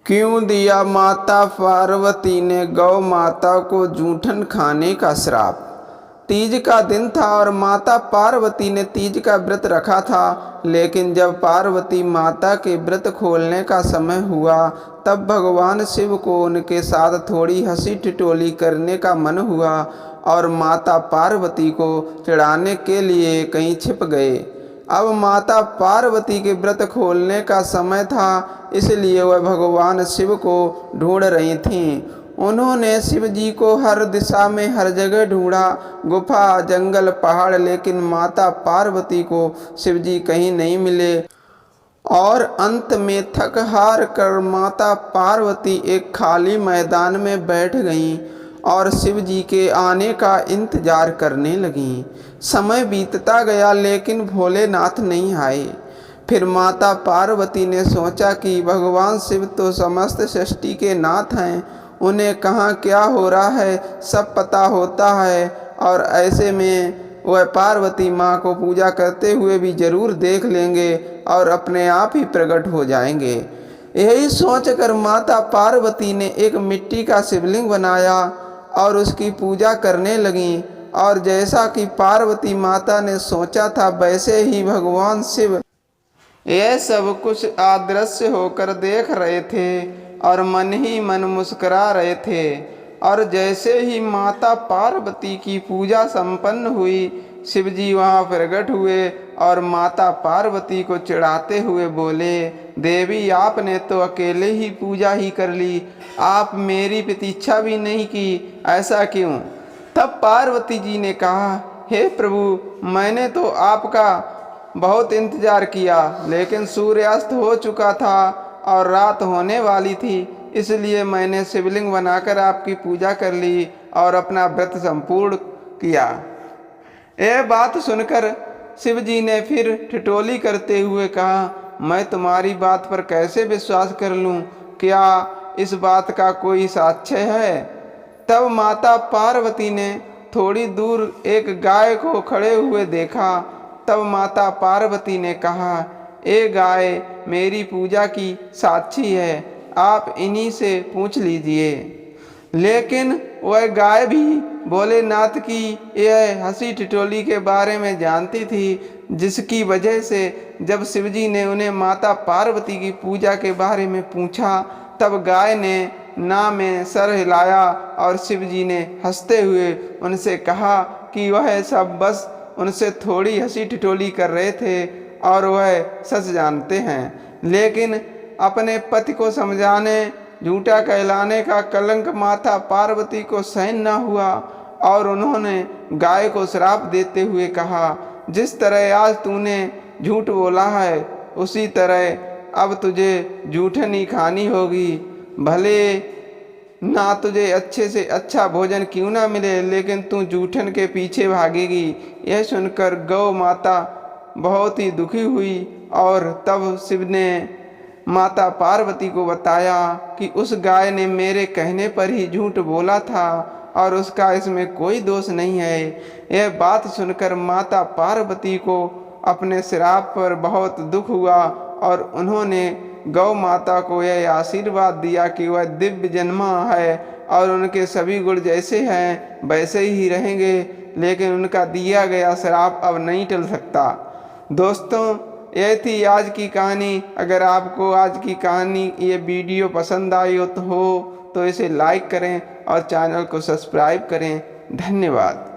क्यों दिया माता पार्वती ने गौ माता को जूठन खाने का श्राप। तीज का दिन था और माता पार्वती ने तीज का व्रत रखा था, लेकिन जब पार्वती माता के व्रत खोलने का समय हुआ तब भगवान शिव को उनके साथ थोड़ी हंसी ठिठोली करने का मन हुआ और माता पार्वती को चिढ़ाने के लिए कहीं छिप गए। अब माता पार्वती के व्रत खोलने का समय था, इसलिए वह भगवान शिव को ढूंढ रही थीं। उन्होंने शिव जी को हर दिशा में हर जगह ढूंढा, गुफा, जंगल, पहाड़, लेकिन माता पार्वती को शिव जी कहीं नहीं मिले। और अंत में थक हार कर माता पार्वती एक खाली मैदान में बैठ गईं और शिव जी के आने का इंतजार करने लगीं। समय बीतता गया लेकिन भोलेनाथ नहीं आए। फिर माता पार्वती ने सोचा कि भगवान शिव तो समस्त सृष्टि के नाथ हैं, उन्हें कहाँ क्या हो रहा है सब पता होता है, और ऐसे में वह पार्वती माँ को पूजा करते हुए भी जरूर देख लेंगे और अपने आप ही प्रकट हो जाएंगे। यही सोचकर माता पार्वती ने एक मिट्टी का शिवलिंग बनाया और उसकी पूजा करने लगीं। और जैसा कि पार्वती माता ने सोचा था वैसे ही भगवान शिव यह सब कुछ अदृश्य होकर देख रहे थे और मन ही मन मुस्कुरा रहे थे। और जैसे ही माता पार्वती की पूजा संपन्न हुई, शिवजी वहाँ प्रकट हुए और माता पार्वती को चिढ़ाते हुए बोले, देवी आपने तो अकेले ही पूजा ही कर ली, आप मेरी प्रतीक्षा भी नहीं की, ऐसा क्यों? तब पार्वती जी ने कहा, हे प्रभु, मैंने तो आपका बहुत इंतजार किया, लेकिन सूर्यास्त हो चुका था और रात होने वाली थी, इसलिए मैंने शिवलिंग बनाकर आपकी पूजा कर ली और अपना व्रत संपूर्ण किया। यह बात सुनकर शिव जी ने फिर ठिठोली करते हुए कहा, मैं तुम्हारी बात पर कैसे विश्वास कर लूं? क्या इस बात का कोई साक्ष्य है? तब माता पार्वती ने थोड़ी दूर एक गाय को खड़े हुए देखा। तब माता पार्वती ने कहा, ए गाय मेरी पूजा की साक्षी है, आप इन्हीं से पूछ लीजिए। लेकिन वह गाय भी भोलेनाथ की यह हंसी ठिठोली के बारे में जानती थी, जिसकी वजह से जब शिवजी ने उन्हें माता पार्वती की पूजा के बारे में पूछा तब गाय ने ना में सर हिलाया और शिवजी ने हंसते हुए उनसे कहा कि वह सब बस उनसे थोड़ी हंसी ठिठोली कर रहे थे और वह सच जानते हैं। लेकिन अपने पति को समझाने, झूठा कहलाने का कलंक माता पार्वती को सहन न हुआ और उन्होंने गाय को श्राप देते हुए कहा, जिस तरह आज तूने झूठ बोला है उसी तरह अब तुझे जूठन ही खानी होगी। भले ना तुझे अच्छे से अच्छा भोजन क्यों ना मिले, लेकिन तू जूठन के पीछे भागेगी। यह सुनकर गौ माता बहुत ही दुखी हुई और तब शिव ने माता पार्वती को बताया कि उस गाय ने मेरे कहने पर ही झूठ बोला था और उसका इसमें कोई दोष नहीं है। यह बात सुनकर माता पार्वती को अपने श्राप पर बहुत दुख हुआ और उन्होंने गौ माता को यह आशीर्वाद दिया कि वह दिव्य जन्मा है और उनके सभी गुण जैसे हैं वैसे ही रहेंगे, लेकिन उनका दिया गया श्राप अब नहीं टल सकता। दोस्तों, यह थी आज की कहानी। अगर आपको आज की कहानी ये वीडियो पसंद आई हो तो इसे लाइक करें और चैनल को सब्सक्राइब करें। धन्यवाद।